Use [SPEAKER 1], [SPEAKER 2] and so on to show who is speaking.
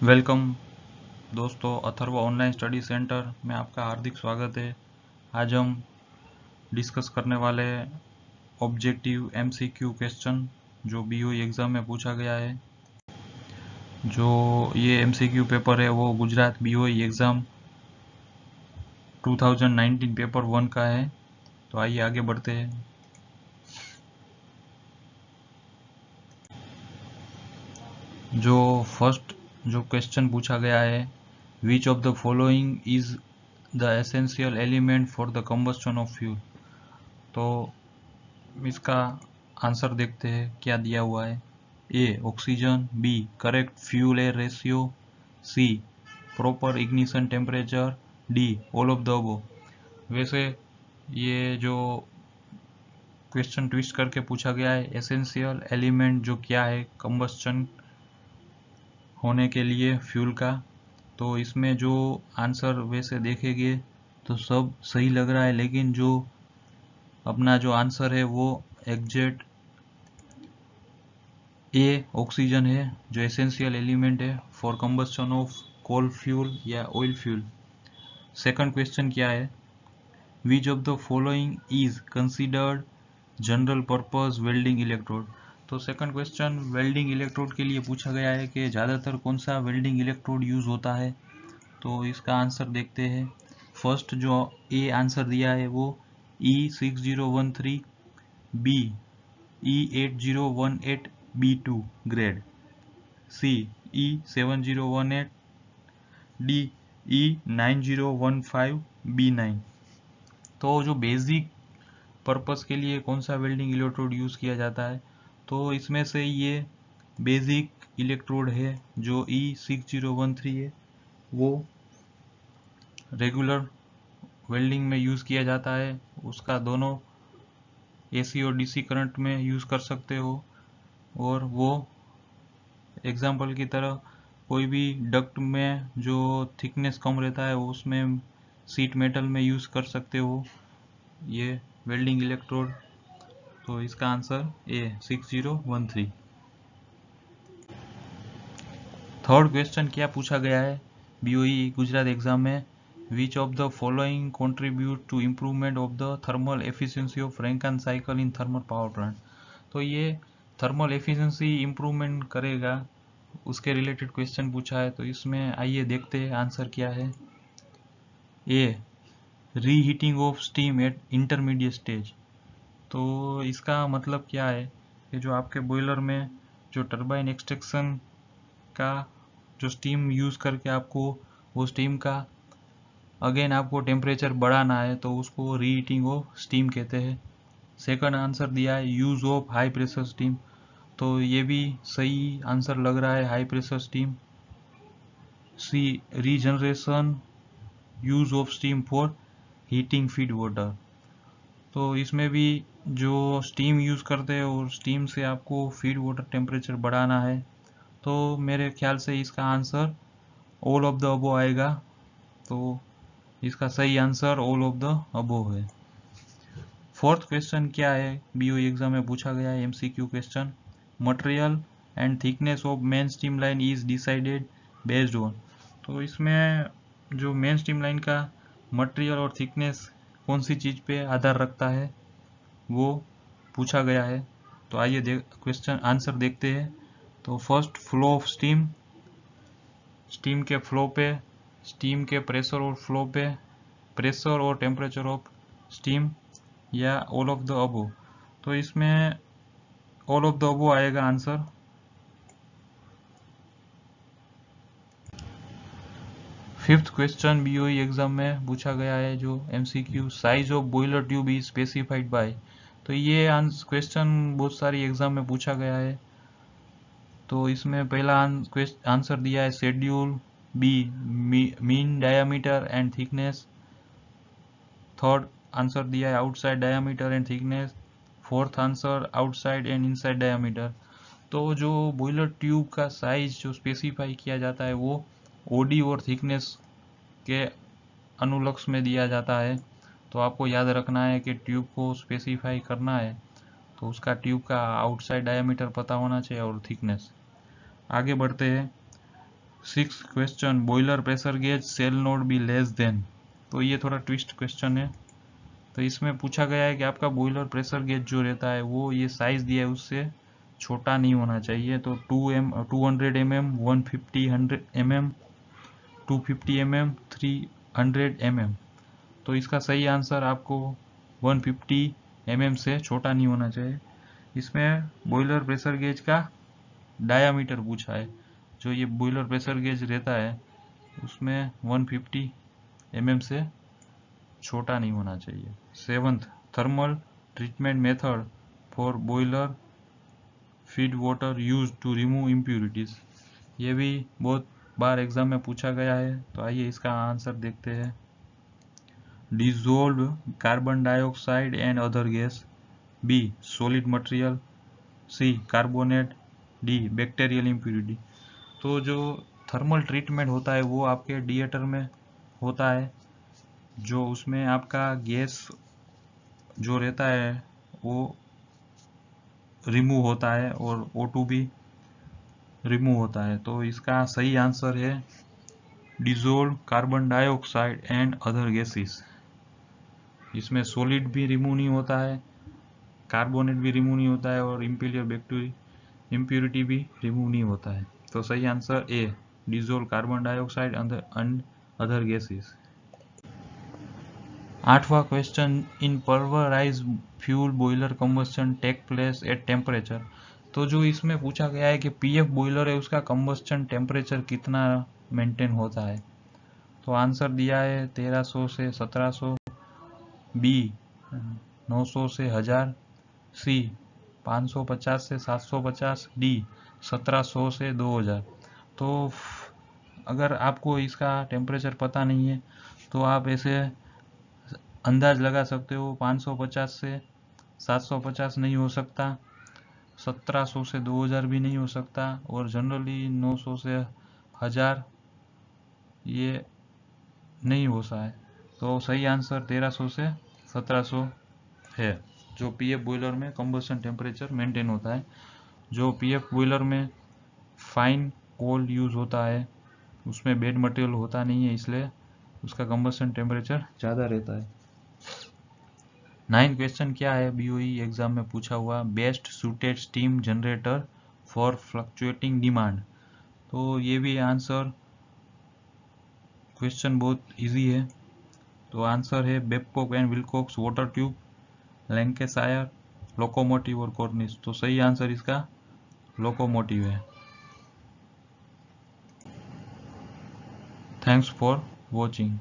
[SPEAKER 1] Welcome दोस्तों, Atharva online study centre में आपका हार्दिक स्वागत है। आज हम डिस्कस करने वाले ऑब्जेक्टिव एमसीक्यू क्वेश्चन जो बीओई एग्ज़ाम में पूछा गया है। जो ये एमसीक्यू पेपर है वो गुजरात बीओई एग्ज़ाम 2019 पेपर 1 का है। तो आइए आगे बढ़ते हैं। जो फर्स्ट जो क्वेश्चन पूछा गया है, which of the following is the essential element for the combustion of fuel. तो इसका आंसर देखते हैं क्या दिया हुआ है। A oxygen, B correct fuel air ratio, C proper ignition temperature, D all of the above. वैसे ये जो क्वेश्चन ट्विस्ट करके पूछा गया है, एसेंशियल एलिमेंट जो क्या है कंबस्शन होने के लिए फ्यूल का, तो इसमें जो आंसर वैसे देखेंगे तो सब सही लग रहा है, लेकिन जो अपना जो आंसर है वो एग्जैक्ट ए ऑक्सीजन है, जो एसेंशियल एलिमेंट है for combustion of coal fuel या ऑयल फ्यूल। सेकंड क्वेश्चन क्या है, which of the following is considered general purpose welding electrode. तो सेकंड क्वेश्चन वेल्डिंग इलेक्ट्रोड के लिए पूछा गया है कि ज़्यादातर कौन सा वेल्डिंग इलेक्ट्रोड यूज़ होता है। तो इसका आंसर देखते हैं। फर्स्ट जो ए आंसर दिया है वो E6013, B E8018 B2 grade, सी E7018, डी E9015 B9। तो जो बेसिक पर्पस के लिए कौन सा वेल्डिंग इलेक्ट्रोड यूज़ किया जाता है, तो इसमें से ये बेसिक इलेक्ट्रोड है जो E6013 है, वो रेगुलर वेल्डिंग में यूज़ किया जाता है। उसका दोनों एसी और डीसी करंट में यूज़ कर सकते हो, और वो एग्जाम्पल की तरह कोई भी डक्ट में जो थिकनेस कम रहता है उसमें सीट मेटल में यूज़ कर सकते हो ये वेल्डिंग इलेक्ट्रोड। तो इसका आंसर ए 6013। थर्ड क्वेश्चन क्या पूछा गया है बीओई गुजरात एग्जाम में, which of the following contribute to improvement of the thermal efficiency of Rankine cycle in thermal power plant. तो ये थर्मल एफिशिएंसी इम्प्रूवमेंट करेगा, उसके रिलेटेड क्वेश्चन पूछा है। तो इसमें आइए देखते हैं आंसर क्या है। A reheating of steam at intermediate stage. तो इसका मतलब क्या है कि जो आपके बॉयलर में जो टरबाइन एक्सट्रैक्शन का जो स्टीम यूज़ करके आपको वो स्टीम का अगेन आपको टेम्परेचर बढ़ाना है, तो उसको रीहीटिंग ऑफ स्टीम कहते हैं। सेकंड आंसर दिया है use of high pressure steam. तो ये भी सही आंसर लग रहा है, high pressure steam. C regeneration use of steam for heating feed water. तो इसमें भी जो स्टीम यूज़ करते हैं और स्टीम से आपको फीड वाटर टेम्परेचर बढ़ाना है, तो मेरे ख्याल से इसका answer all of the above आएगा। तो इसका सही answer all of the above है। फोर्थ क्वेश्चन क्या है बीओई एग्जाम में पूछा गया है MCQ question, material and thickness of main steam line is decided based on. तो इसमें जो मेन स्टीम लाइन का मटेरियल और थिकनेस कौन सी चीज़ पे आधार रखता है वो पूछा गया है। तो आइए क्वेश्चन आंसर देखते हैं। तो first flow of steam, steam के फ्लो पे, स्टीम के प्रेशर और फ्लो पे, प्रेशर और टेम्परेचर ऑफ स्टीम, या ऑल ऑफ द अबो। तो इसमें ऑल ऑफ द अबो आएगा answer. Fifth question BOE exam में पूछा गया है जो MCQ, size of boiler tube is specified by. तो ये क्वेश्चन बहुत सारी एग्जाम में पूछा गया है। तो इसमें पहला आंसर दिया है schedule, B mean diameter and thickness, third answer दिया है outside diameter and thickness, fourth answer outside and inside diameter. तो जो बॉयलर ट्यूब का साइज जो स्पेसिफाई किया जाता है वो ओडी और थिकनेस के अनुलक्ष्य में दिया जाता है। तो आपको याद रखना है कि ट्यूब को स्पेसिफाई करना है तो उसका ट्यूब का आउटसाइड डायामीटर पता होना चाहिए और थिकनेस। आगे बढ़ते हैं। Six question, boiler pressure gauge shall not be less than. तो ये थोड़ा ट्विस्ट क्वेश्चन है। तो इसमें पूछा गया है कि आपका बॉयलर प्रेशर गेज जो रहता है वो ये साइज दिया है उससे छोटा नहीं होना चाहिए। तो 200 mm, 150 mm, 250 mm, 300 mm। तो इसका सही आंसर आपको 150 mm से छोटा नहीं होना चाहिए। इसमें बॉयलर प्रेशर गेज का डायामीटर पूछा है। जो ये बॉयलर प्रेशर गेज रहता है उसमें 150 mm से छोटा नहीं होना चाहिए। Seventh, thermal treatment method for boiler feed water use to remove impurities. ये भी बहुत बार एग्जाम में पूछा गया है। तो आइए इसका आंसर देखते हैं। Dissolve carbon dioxide and other gas, B solid material, C carbonate, D bacterial impurity. तो जो थर्मल ट्रीटमेंट होता है वो आपके डिएटर में होता है, जो उसमें आपका गैस जो रहता है वो रिमूव होता है और O2 भी रिमूव होता है। तो इसका सही आंसर है dissolve carbon dioxide and other gases. इसमें सॉलिड भी रिमूव नहीं होता है, कार्बोनेट भी रिमूव नहीं होता है और इम्प्यूरिटी भी रिमूव नहीं होता है। तो सही answer a, dissolve carbon dioxide and other gases. आठवां question, in pulverise fuel boiler combustion take place at temperature. तो जो इसमें पूछा गया है कि पीएफ बॉयलर है उसका कंबस्शन टेम्परेचर कितना मेंटेन होता है। तो आंसर दिया है 1300 से 1700, बी 900 से 1000, सी 550 से 750, डी 1700 से 2000। तो अगर आपको इसका टेम्परेचर पता नहीं है तो आप ऐसे अंदाज लगा सकते हो 550 से 750 नहीं हो सकता, 1700 से 2000 भी नहीं हो सकता और जनरली 900 से 1000 ये नहीं हो सकता है। तो सही आंसर 1300 से 1700 है, जो पीएफ बॉयलर में कंबस्शन टेम्परेचर मेंटेन होता है। जो पीएफ बॉयलर में फाइन कोल यूज होता है उसमें बेड मटेरियल होता नहीं है, इसलिए उसका कंबस्शन टेम्परेचर ज़्यादा रहता है। 9 क्वेश्चन क्या है बीओई एग्जाम में पूछा हुआ, best suited steam generator for fluctuating demand. तो ये भी आंसर क्वेश्चन बहुत इजी है। तो आंसर है Babcock and Wilcox water tube, Lancashire, locomotive और कॉर्निश। तो सही आंसर इसका लोकोमोटिव है। Thanks for watching.